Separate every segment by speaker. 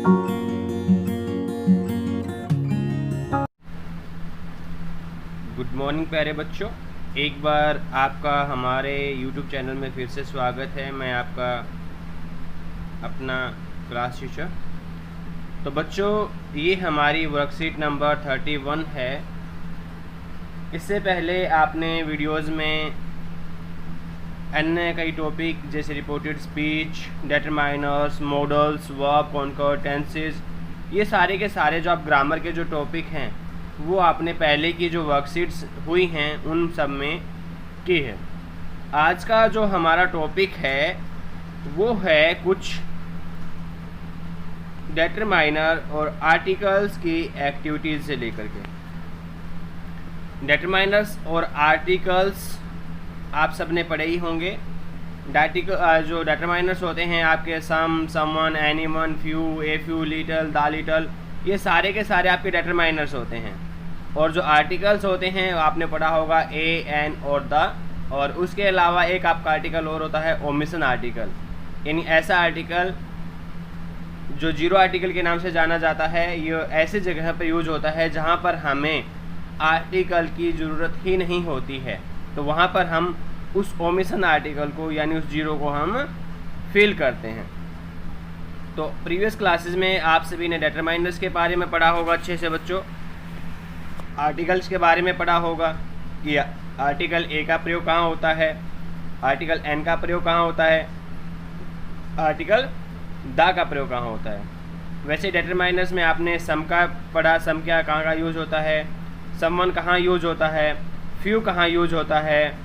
Speaker 1: Good morning प्यारे बच्चों, एक बार आपका हमारे YouTube चैनल में फिर से स्वागत है। मैं आपका अपना क्लास टीचर। तो बच्चों, ये हमारी वर्कशीट नंबर 31 है। इससे पहले आपने वीडियोस में अन्य कई टॉपिक जैसे reported speech, determiners, models, verb, conquer, tenses, ये सारे के सारे जो आप ग्रामर के जो टॉपिक हैं वो आपने पहले की जो वर्कशीट्स हुई हैं उन सब में की है। आज का जो हमारा टॉपिक है वो है कुछ डिटरमाइनर और आर्टिकल्स की एक्टिविटीज़ से लेकर के। डिटरमाइनर्स और आर्टिकल्स आप सब ने पढ़े ही होंगे। जो डिटरमाइनर्स होते हैं आपके some, someone, anyone, few, a few, little, the little, ये सारे के सारे आपके डिटरमाइनर्स होते हैं। और जो आर्टिकल्स होते हैं आपने पढ़ा होगा ए, एन और द। और उसके अलावा एक आपका आर्टिकल और होता है ओमिशन आर्टिकल, यानी ऐसा आर्टिकल जो जीरो आर्टिकल के नाम से जाना जाता है। ये ऐसे जगह पर यूज होता है जहाँ पर हमें आर्टिकल की ज़रूरत ही नहीं होती है, तो वहाँ पर हम उस ओमिशन आर्टिकल को यानी उस जीरो को हम फिल करते हैं। तो प्रीवियस क्लासेस में आप सभी ने डिटरमाइनर्स के बारे में पढ़ा होगा अच्छे से बच्चों। आर्टिकल्स के बारे में पढ़ा होगा कि आर्टिकल ए का प्रयोग कहाँ होता है, आर्टिकल एन का प्रयोग कहाँ होता है, आर्टिकल द का प्रयोग कहाँ होता है। वैसे डिटरमाइनर्स में आपने सम का पढ़ा, सम क्या कहाँ का यूज होता है, समवन कहाँ यूज होता है, फ्यू कहाँ यूज होता है,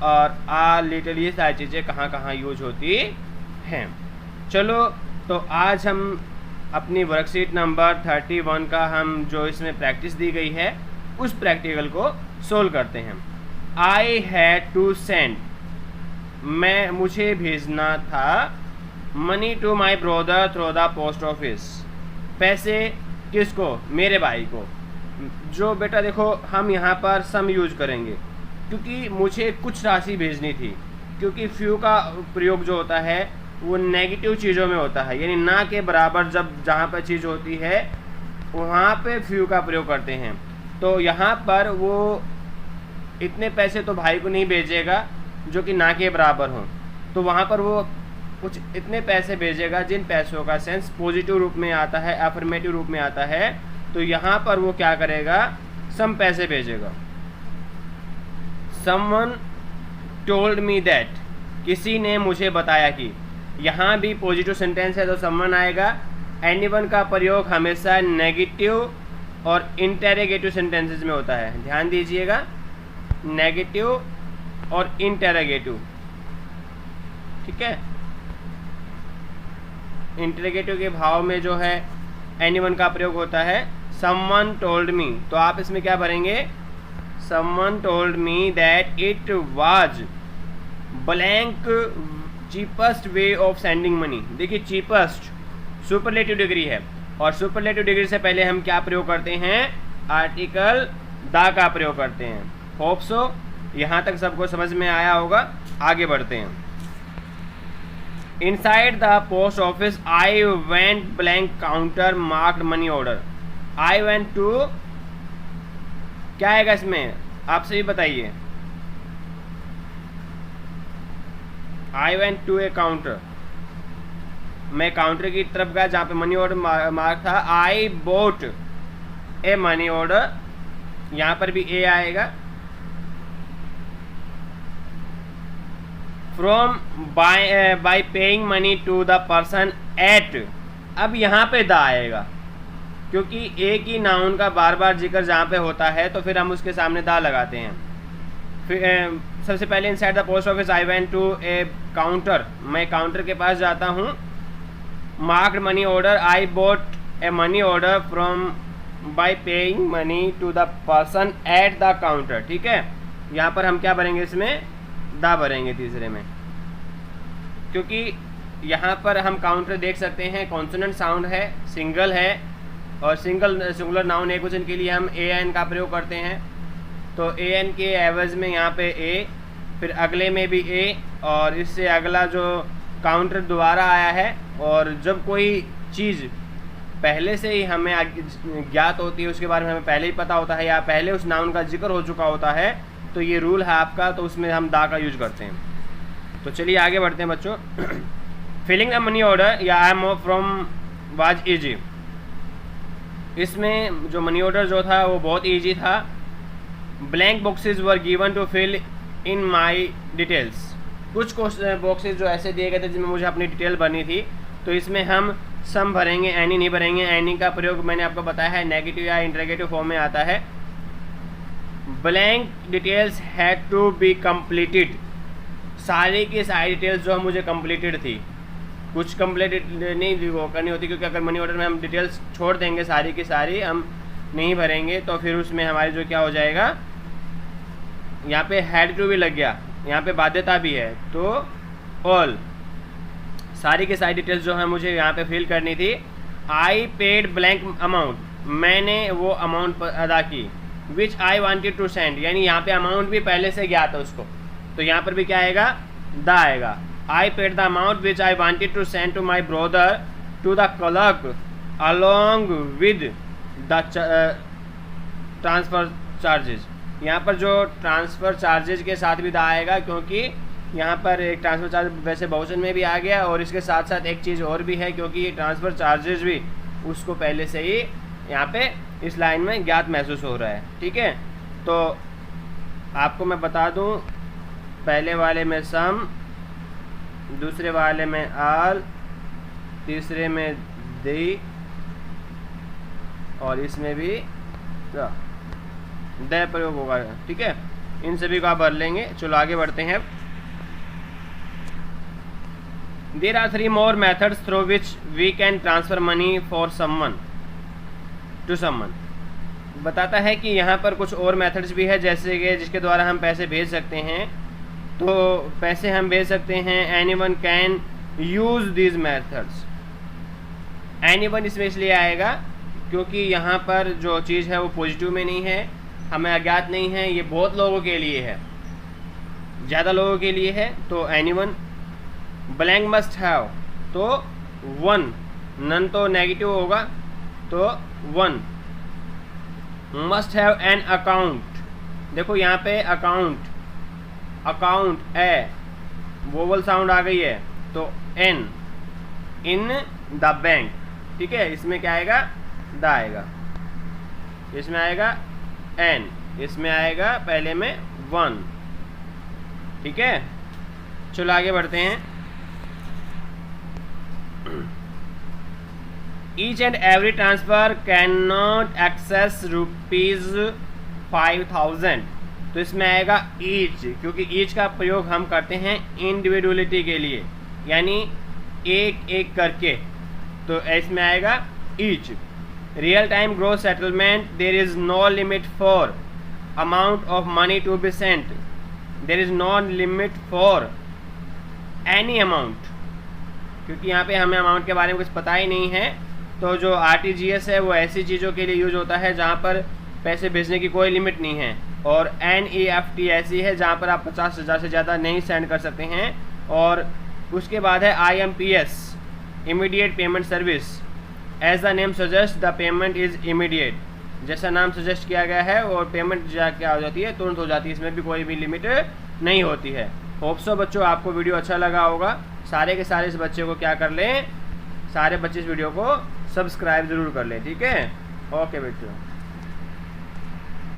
Speaker 1: और आ, लिटिल, ये सारी चीज़ें कहाँ कहाँ यूज होती हैं। चलो, तो आज हम अपनी वर्कशीट नंबर 31 का हम जो इसमें प्रैक्टिस दी गई है उस प्रैक्टिकल को सोल्व करते हैं। आई हैड टू सेंड, मुझे भेजना था, money to my brother through the post office, पैसे किसको, मेरे भाई को। जो बेटा देखो, हम यहाँ पर सम यूज करेंगे क्योंकि मुझे कुछ राशि भेजनी थी, क्योंकि फ्यू का प्रयोग जो होता है वो नेगेटिव चीज़ों में होता है, यानी ना के बराबर जब जहाँ पर चीज़ होती है वहाँ पे फ्यू का प्रयोग करते हैं। तो यहाँ पर वो इतने पैसे तो भाई को नहीं भेजेगा जो कि ना के बराबर हों, तो वहाँ पर वो कुछ इतने पैसे भेजेगा जिन पैसों का सेंस पॉजिटिव रूप में आता है, अफर्मेटिव रूप में आता है। तो यहाँ पर वो क्या करेगा, सम पैसे भेजेगा। समवन टोल्ड मी दैट, किसी ने मुझे बताया कि, यहाँ भी पॉजिटिव सेंटेंस है तो समवन आएगा। एनीवन का प्रयोग हमेशा नेगेटिव और इंटेरोगेटिव सेंटेंसेस में होता है, ध्यान दीजिएगा, नेगेटिव और इंटेरोगेटिव, ठीक है। इंटेरोगेटिव के भाव में जो है एनीवन का प्रयोग होता है। समवन टोल्ड मी, तो आप इसमें क्या भरेंगे, someone told me that it was blank cheapest way of sending money. देखिए, चीपेस्ट सुपरलेटिव डिग्री है, और सुपरलेटिव डिग्री से पहले हम क्या प्रयोग करते हैं, आर्टिकल द का प्रयोग करते हैं। होप सो यहाँ तक सबको समझ में आया होगा। आगे बढ़ते हैं। Inside the post office I went blank counter marked money order. I went to, क्या आएगा इसमें, आप सभी बताइए। I went to a counter, मैं काउंटर की तरफ गया जहाँ पे मनी ऑर्डर मार्क था। I bought a money order, यहाँ पर भी ए आएगा। From by paying money to the person at, अब यहाँ पे द आएगा क्योंकि ए की नाउन का बार बार जिक्र जहाँ पे होता है तो फिर हम उसके सामने द लगाते हैं। फिर सबसे पहले inside the post office I went to a counter, मैं काउंटर के पास जाता हूँ। Marked money order, I bought a money order from by paying money to the person at the counter, ठीक है। यहाँ पर हम क्या भरेंगे, इसमें द भरेंगे तीसरे में, क्योंकि यहाँ पर हम काउंटर देख सकते हैं कॉन्सोनेंट साउंड है, सिंगल है, और सिंगुलर नाउन एक वचन के लिए हम ए एन का प्रयोग करते हैं। तो ए एन के एवज में यहाँ पे ए, फिर अगले में भी ए, और इससे अगला जो काउंटर दोबारा आया है और जब कोई चीज़ पहले से ही हमें ज्ञात होती है, उसके बारे में हमें पहले ही पता होता है या पहले उस नाउन का जिक्र हो चुका होता है, तो ये रूल है आपका, तो उसमें हम दा का यूज करते हैं। तो चलिए आगे बढ़ते हैं बच्चों। फिलिंग द मनी ऑर्डर या I am from was easy. इसमें जो मनी ऑर्डर जो था वो बहुत ईजी था। Blank boxes were given to fill in my details. कुछ बॉक्सेस जो ऐसे दिए गए थे जिनमें मुझे अपनी डिटेल भरनी थी, तो इसमें हम सम भरेंगे, एनी नहीं भरेंगे। एनी का प्रयोग मैंने आपको बताया है नेगेटिव या इंटरोगेटिव फॉर्म में आता है। Blank details had to be completed. सारी की सारी डिटेल्स जो मुझे कंप्लीटेड थी, कुछ कंप्लीटेड नहीं वो करनी होती, क्योंकि अगर मनी ऑर्डर में हम डिटेल्स छोड़ देंगे सारी की सारी हम नहीं भरेंगे, तो फिर उसमें हमारी जो क्या हो जाएगा, यहाँ पे हैड टू भी लग गया, यहाँ पे बाध्यता भी है। तो ऑल सारी की सारी डिटेल्स जो है मुझे यहाँ पे फिल करनी थी। आई पेड ब्लैंक अमाउंट, मैंने वो अमाउंट अदा की। विच आई वांटेड टू सेंड, यानी यहाँ पे अमाउंट भी पहले से ज्ञात है उसको, तो यहाँ पर भी क्या आएगा, द आएगा। I paid the amount which I wanted to send to my brother to the clerk along with the transfer charges. यहाँ पर जो ट्रांसफ़र चार्जेज के साथ भी दा आएगा, क्योंकि यहाँ पर एक ट्रांसफ़र चार्ज वैसे बहुवचन में भी आ गया, और इसके साथ साथ एक चीज़ और भी है, क्योंकि ये ट्रांसफ़र चार्जेज भी उसको पहले से ही यहाँ पे इस लाइन में ज्ञात महसूस हो रहा है। ठीक है, तो आपको मैं बता दूँ, पहले वाले में सम, दूसरे वाले में आल, तीसरे में दी, और इसमें भी द प्रयोग होगा। ठीक है, इन सभी को आप भर लेंगे। चलो आगे बढ़ते हैं। There are 3 more methods through which we can transfer money for someone to someone। बताता है कि यहाँ पर कुछ और मेथड्स भी है, जैसे कि जिसके द्वारा हम पैसे भेज सकते हैं। तो पैसे हम भेज सकते हैं, anyone can use these methods. Anyone इसमें इसलिए आएगा क्योंकि यहाँ पर जो चीज़ है वो पॉजिटिव में नहीं है, हमें अज्ञात नहीं है, ये बहुत लोगों के लिए है, ज़्यादा लोगों के लिए है। तो एनीवन। ब्लैंक मस्ट हैव, तो वन, नन तो नेगेटिव होगा, तो one. Must have an account, देखो यहाँ पे अकाउंट, अकाउंट ए वोवल साउंड आ गई है, तो एन, इन द बैंक। ठीक है, इसमें क्या आएगा, द आएगा, इसमें आएगा एन, इसमें आएगा पहले में वन। ठीक है, चलो आगे बढ़ते हैं। Each and every transfer can not access ₹5000। तो इसमें आएगा ईच, क्योंकि ईच का प्रयोग हम करते हैं इंडिविजुअलिटी के लिए, यानी एक एक करके, तो इसमें आएगा each. Real time gross settlement, there is no limit for amount of money to be sent, there is no limit for any amount, क्योंकि यहाँ पे हमें अमाउंट के बारे में कुछ पता ही नहीं है। तो जो RTGS है वो ऐसी चीज़ों के लिए यूज होता है जहाँ पर पैसे भेजने की कोई लिमिट नहीं है, और NEFT ऐसी है जहाँ पर आप 50,000 से ज़्यादा नहीं सेंड कर सकते हैं। और उसके बाद है IMPS, immediate payment service. As the name suggest, the payment is immediate, जैसा नाम सजेस्ट किया गया है, और पेमेंट क्या हो जाती है, तुरंत हो जाती है, इसमें भी कोई भी लिमिट नहीं होती है। होप सो बच्चों आपको वीडियो अच्छा लगा होगा। सारे के सारे इस बच्चे को क्या कर लें, सारे बच्चे इस वीडियो को सब्सक्राइब ज़रूर कर लें। ठीक है, ओके बेटो।